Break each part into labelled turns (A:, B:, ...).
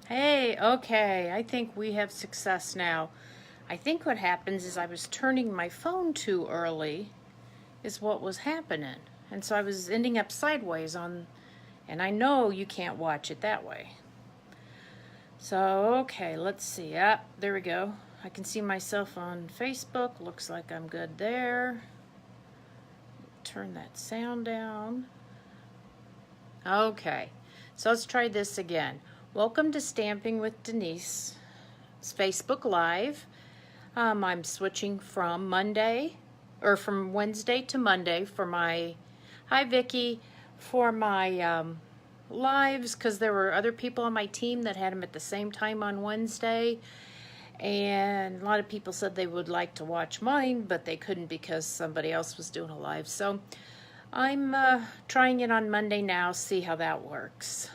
A: Hey, okay, I think we have success now. I think what happens is I was turning my phone too early is what was happening. And so I was ending up sideways and I know you can't watch it that way. So, okay, let's see. There we go. I can see myself on Facebook. Looks like I'm good there. Turn that sound down. Okay, so let's try this again. Welcome to Stamping with Denise. It's Facebook Live. I'm switching from Wednesday to Monday for my, hi Vicki, for my lives, because there were other people on my team that had them at the same time on Wednesday. And a lot of people said they would like to watch mine, but they couldn't because somebody else was doing a live. So I'm trying it on Monday now, see how that works.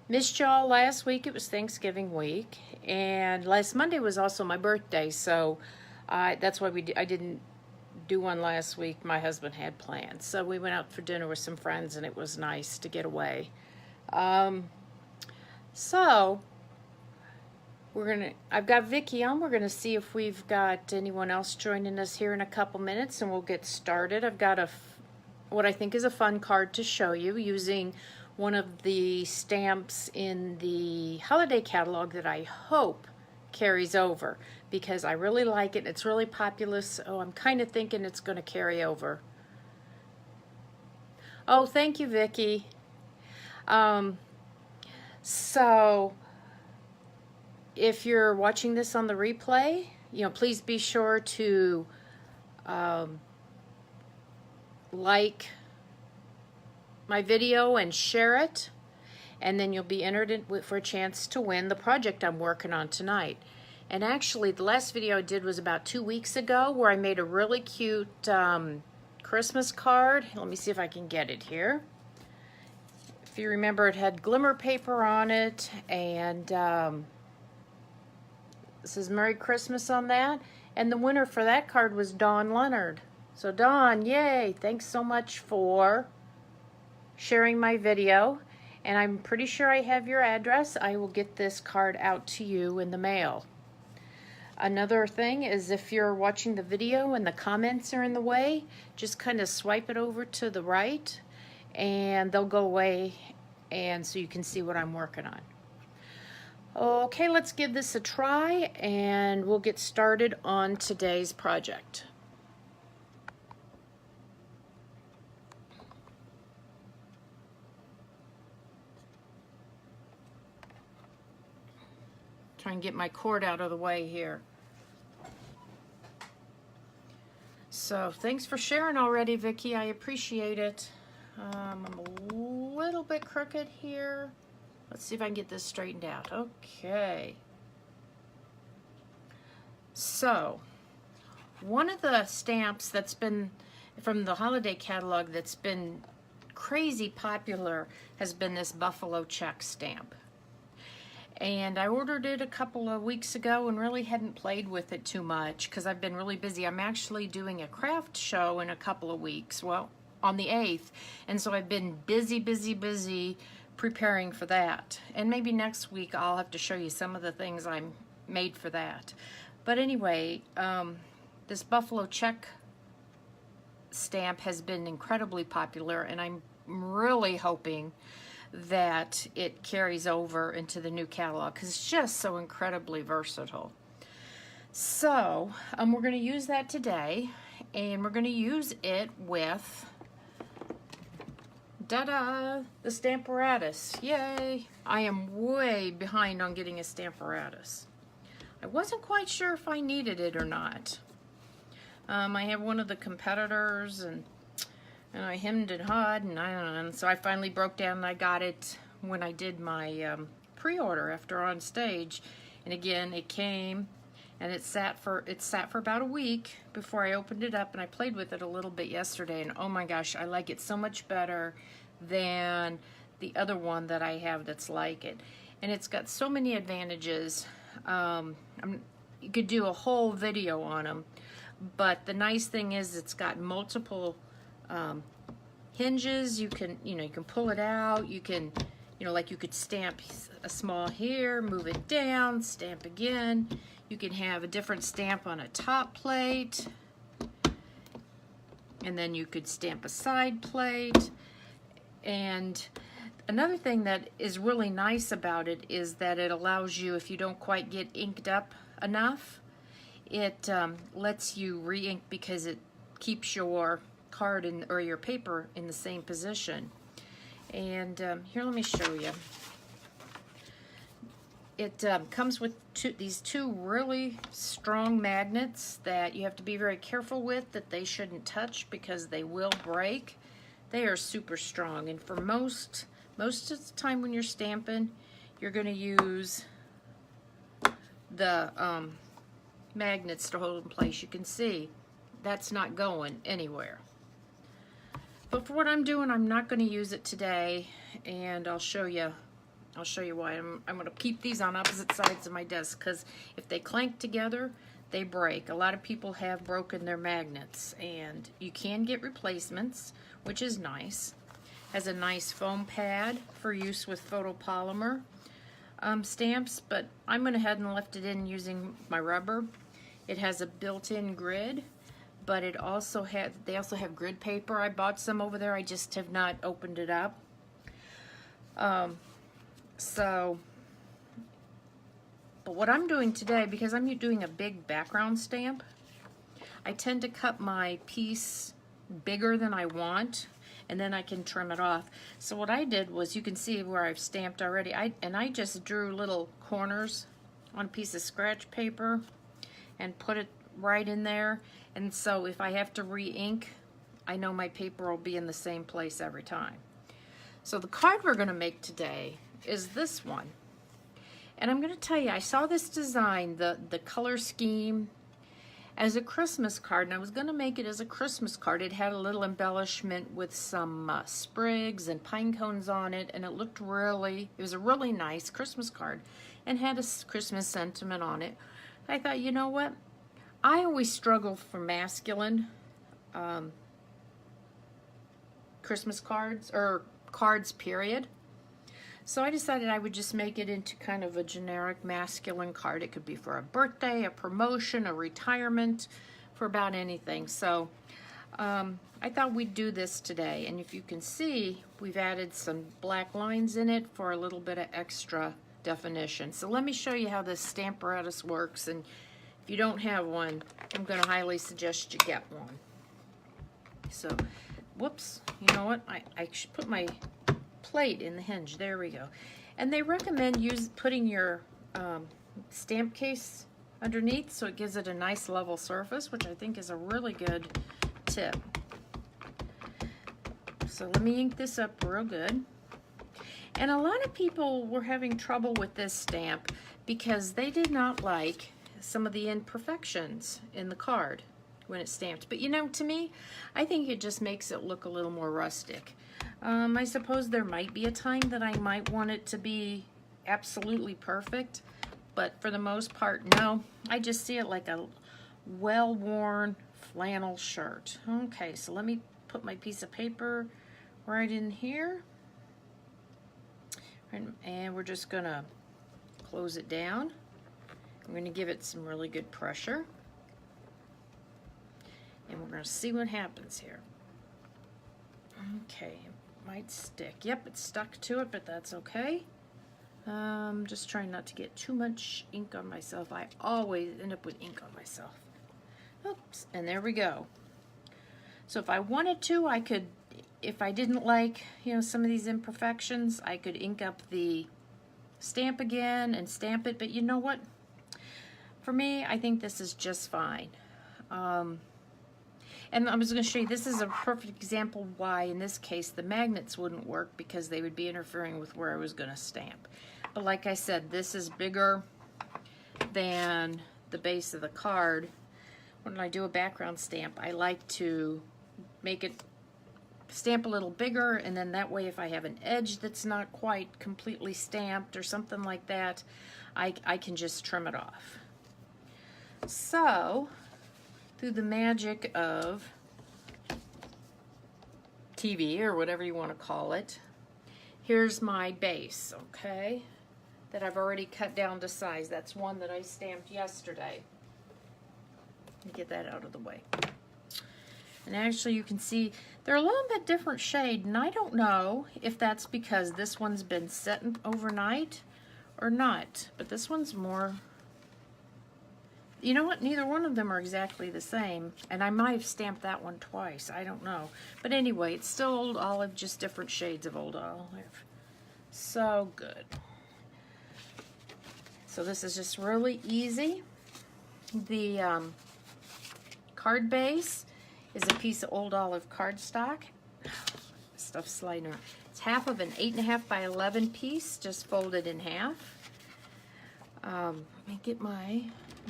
A: Missed y'all last week. It was Thanksgiving week, and last Monday was also my birthday, so that's why I didn't do one last week. My husband had plans, so we went out for dinner with some friends, and it was nice to get away. So I've got Vicki on. We're gonna see if we've got anyone else joining us here in a couple minutes, and we'll get started. I've got what I think is a fun card to show you using one of the stamps in the holiday catalog that I hope carries over, because I really like it. It's really popular, so I'm kind of thinking it's going to carry over. Oh, thank you, Vicki. So if you're watching this on the replay, please be sure to like my video and share it, and then you'll be entered for a chance to win the project I'm working on tonight. And actually, the last video I did was about 2 weeks ago, where I made a really cute Christmas card. Let me see if I can get it here. If you remember, it had glimmer paper on it, and this is Merry Christmas on that. And the winner for that card was Dawn Leonard. So Dawn, yay! Thanks so much for sharing my video, and I'm pretty sure I have your address. I will get this card out to you in the mail. Another thing is, if you're watching the video and the comments are in the way, just kind of swipe it over to the right and they'll go away, and so you can see what I'm working on. Okay, let's give this a try and we'll get started on today's project. Try and get my cord out of the way here. So thanks for sharing already, Vicki. I appreciate it. I'm a little bit crooked here. Let's see if I can get this straightened out. Okay. So one of the stamps that's been from the holiday catalog that's been crazy popular has been this buffalo check stamp. And I ordered it a couple of weeks ago and really hadn't played with it too much because I've been really busy. I'm actually doing a craft show in a couple of weeks, well, on the 8th. And so I've been busy preparing for that. And maybe next week I'll have to show you some of the things I made for that. But anyway, this buffalo check stamp has been incredibly popular, and I'm really hoping that it carries over into the new catalog because it's just so incredibly versatile. So we're going to use that today, and we're going to use it with the Stamparatus. Yay! I am way behind on getting a Stamparatus. I wasn't quite sure if I needed it or not. I have one of the competitors, and I hemmed and hawed, and I don't know, and so I finally broke down and I got it when I did my pre-order after on stage. And again, it came and it sat for about a week before I opened it up, and I played with it a little bit yesterday, and oh my gosh, I like it so much better than the other one that I have that's like it. And it's got so many advantages. You could do a whole video on them, but the nice thing is it's got multiple hinges. You can pull it out, you can You know, like you could stamp a small here, move it down, stamp again. You can have a different stamp on a top plate. And then you could stamp a side plate. And another thing that is really nice about it is that it allows you, if you don't quite get inked up enough, it lets you re-ink because it keeps your card or your paper in the same position. And here, let me show you. It comes with these two really strong magnets that you have to be very careful with, that they shouldn't touch because they will break. They are super strong, and for most of the time when you're stamping, you're going to use the magnets to hold in place. You can see that's not going anywhere. But for what I'm doing, I'm not going to use it today, and I'll show you why. I'm going to keep these on opposite sides of my desk, because if they clank together, they break. A lot of people have broken their magnets, and you can get replacements, which is nice. Has a nice foam pad for use with photopolymer stamps, but I went ahead and left it in using my rubber. It has a built-in grid, but they also have grid paper. I bought some over there. I just have not opened it up. But what I'm doing today, because I'm doing a big background stamp, I tend to cut my piece bigger than I want, and then I can trim it off. So what I did was, you can see where I've stamped already, I just drew little corners on a piece of scratch paper and put it right in there. And so if I have to re-ink, I know my paper will be in the same place every time. So the card we're going to make today is this one. And I'm going to tell you, I saw this design, the color scheme, as a Christmas card, and I was going to make it as a Christmas card. It had a little embellishment with some sprigs and pine cones on it, and it was a really nice Christmas card and had a Christmas sentiment on it. I thought, you know what? I always struggle for masculine Christmas cards, or cards period. So I decided I would just make it into kind of a generic masculine card. It could be for a birthday, a promotion, a retirement, for about anything. So I thought we'd do this today. And if you can see, we've added some black lines in it for a little bit of extra definition. So let me show you how this Stamparatus works. And if you don't have one, I'm going to highly suggest you get one. So, whoops, you know what? I should put my plate in the hinge. There we go. And they recommend putting your stamp case underneath, so it gives it a nice level surface, which I think is a really good tip. So let me ink this up real good. And a lot of people were having trouble with this stamp because they did not like some of the imperfections in the card when it's stamped. But you know, to me, I think it just makes it look a little more rustic. I suppose there might be a time that I might want it to be absolutely perfect, but for the most part, no. I just see it like a well-worn flannel shirt. Okay, so let me put my piece of paper right in here. And we're just gonna close it down. I'm gonna give it some really good pressure. And we're gonna see what happens here. Okay, it might stick. Yep, it's stuck to it, but that's okay. Just trying not to get too much ink on myself. I always end up with ink on myself. Oops, and there we go. So if I wanted to, I could, if I didn't like, you know, some of these imperfections, I could ink up the stamp again and stamp it, but you know what? For me, I think this is just fine. And I was going to show you, this is a perfect example why, in this case, the magnets wouldn't work, because they would be interfering with where I was going to stamp. But like I said, this is bigger than the base of the card. When I do a background stamp, I like to make it stamp a little bigger, and then that way if I have an edge that's not quite completely stamped or something like that, I can just trim it off. So, through the magic of TV, or whatever you want to call it, here's my base, okay, that I've already cut down to size. That's one that I stamped yesterday. Let me get that out of the way. And actually you can see they're a little bit different shade, and I don't know if that's because this one's been setting overnight or not, but this one's more, you know what, neither one of them are exactly the same, and I might have stamped that one twice, I don't know. But anyway, it's still Old Olive, just different shades of Old Olive. So good. So this is just really easy. The card base is a piece of Old Olive cardstock. Stuff's sliding around. It's half of an 8.5 by 11 piece, just folded in half. Let me get my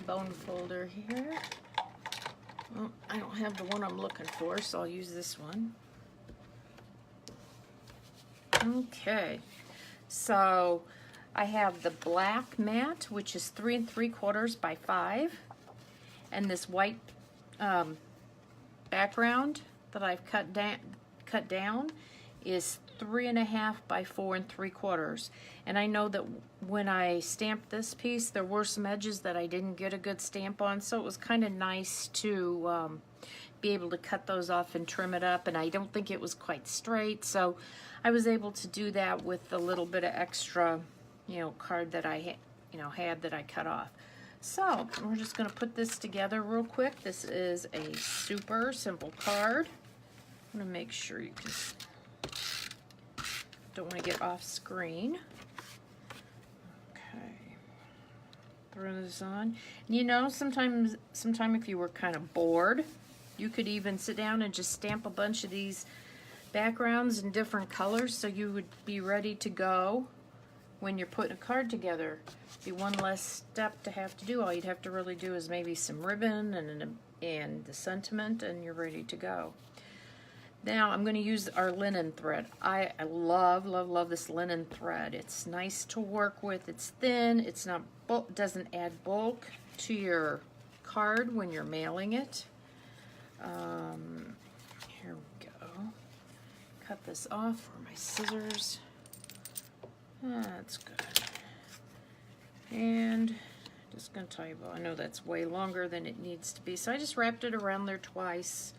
A: bone folder here. Well, I don't have the one I'm looking for, so I'll use this one. Okay, so I have the black mat, which is 3 3/4 by 5, and this white background that I've cut down is 3.5 by 4 3/4. And I know that when I stamped this piece, there were some edges that I didn't get a good stamp on, so it was kind of nice to be able to cut those off and trim it up. And I don't think it was quite straight, so I was able to do that with a little bit of extra, card that I had that I cut off. So we're just going to put this together real quick. This is a super simple card. I'm going to make sure you can, don't want to get off screen. Okay, throw this on. Sometime if you were kind of bored, you could even sit down and just stamp a bunch of these backgrounds in different colors, so you would be ready to go when you're putting a card together. Be one less step to have to do. All you'd have to really do is maybe some ribbon and the sentiment, and you're ready to go. Now I'm going to use our linen thread. I love, love, love this linen thread. It's nice to work with. It's thin. It's not doesn't add bulk to your card when you're mailing it. Here we go. Cut this off for my scissors. That's good. And just going to tie a bow. I know that's way longer than it needs to be, so I just wrapped it around there twice.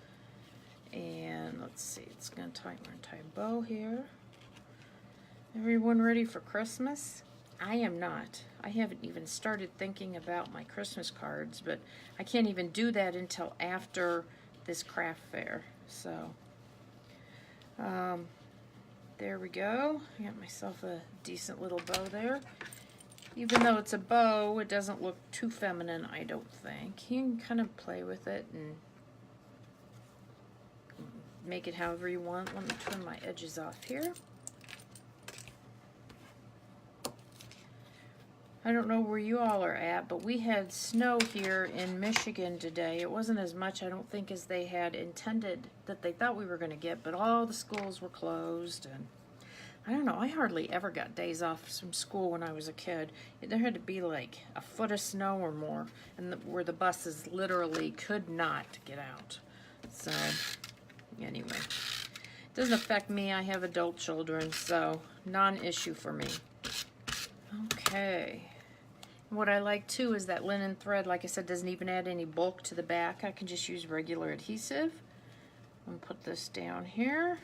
A: And let's see, it's going to tie a bow here. Everyone ready for Christmas? I am not. I haven't even started thinking about my Christmas cards, but I can't even do that until after this craft fair. So, there we go. I got myself a decent little bow there. Even though it's a bow, it doesn't look too feminine, I don't think. You can kind of play with it and make it however you want. Let me trim my edges off here. I don't know where you all are at, but we had snow here in Michigan today. It wasn't as much, I don't think, as they had intended, that they thought we were going to get, but all the schools were closed, and I don't know, I hardly ever got days off from school when I was a kid. There had to be like a foot of snow or more, and where the buses literally could not get out. So, anyway, it doesn't affect me. I have adult children, so non-issue for me. Okay. What I like too is that linen thread, like I said, doesn't even add any bulk to the back. I can just use regular adhesive. I'm gonna put this down here.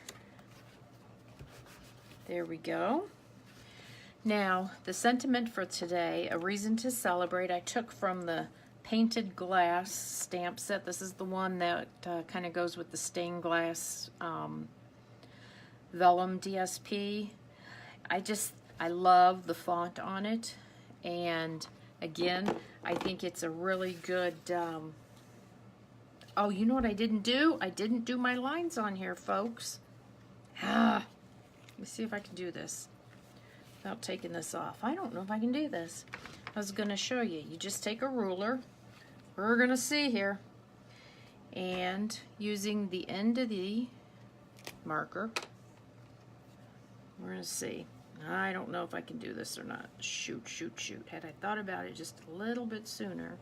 A: There we go. Now, the sentiment for today, a reason to celebrate, I took from the Painted Glass stamp set. This is the one that kind of goes with the stained glass vellum DSP. I love the font on it, and again, I think it's a really good, oh, you know what I didn't do? I didn't do my lines on here, folks. Let me see if I can do this without taking this off. I don't know if I can do this. I was going to show you. You just take a ruler. We're going to see here. And using the end of the marker, we're going to see. I don't know if I can do this or not. Shoot, shoot, shoot. Had I thought about it just a little bit sooner.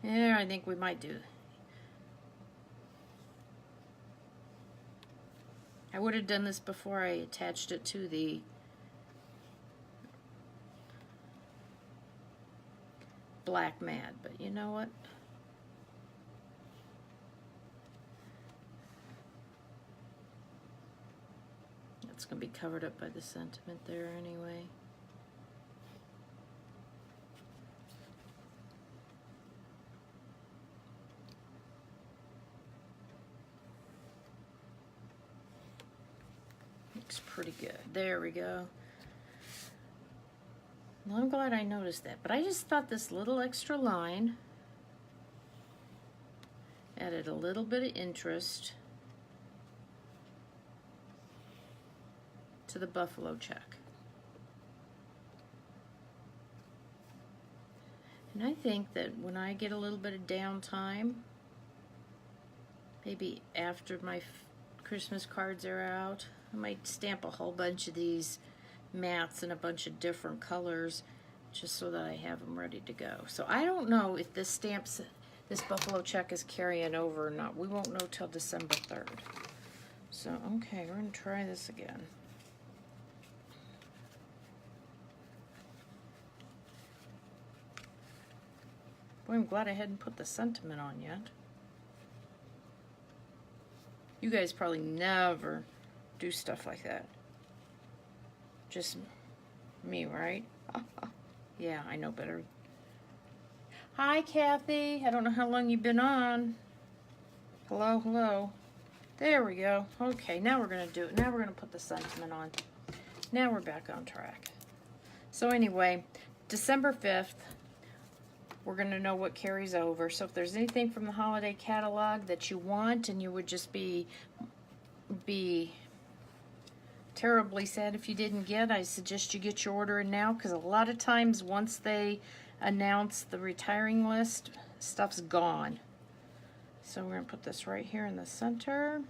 A: Yeah, I think we might do. I would have done this before I attached it to the black mat, but you know what? It's going to be covered up by the sentiment there anyway. Looks pretty good. There we go. Well, I'm glad I noticed that, but I just thought this little extra line added a little bit of interest to the buffalo check. And I think that when I get a little bit of downtime, maybe after my Christmas cards are out, I might stamp a whole bunch of these mats in a bunch of different colors just so that I have them ready to go. So I don't know if this buffalo check is carrying over or not. We won't know till December 3rd. So, okay, we're going to try this again. Boy, I'm glad I hadn't put the sentiment on yet. You guys probably never do stuff like that. Just me, right? Yeah, I know better. Hi, Kathy. I don't know how long you've been on. Hello, hello. There we go. Okay, now we're going to do it. Now we're going to put the sentiment on. Now we're back on track. So anyway, December 5th, we're going to know what carries over. So if there's anything from the holiday catalog that you want and you would just be terribly sad if you didn't get, I suggest you get your order in now, because a lot of times once they announce the retiring list, stuff's gone. So we're going to put this right here in the center.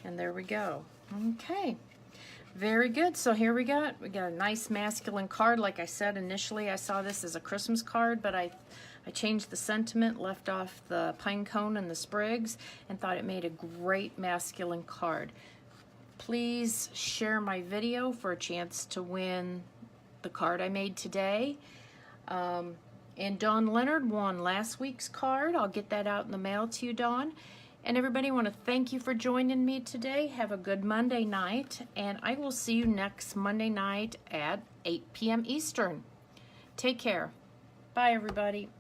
A: And there we go. Okay. Very good. So here we got a nice masculine card. Like I said, initially I saw this as a Christmas card, but I changed the sentiment, left off the pine cone and the sprigs, and thought it made a great masculine card. Please share my video for a chance to win the card I made today. And Dawn Leonard won last week's card. I'll get that out in the mail to you, Dawn. And everybody, I want to thank you for joining me today. Have a good Monday night, and I will see you next Monday night at 8 p.m. Eastern. Take care. Bye, everybody.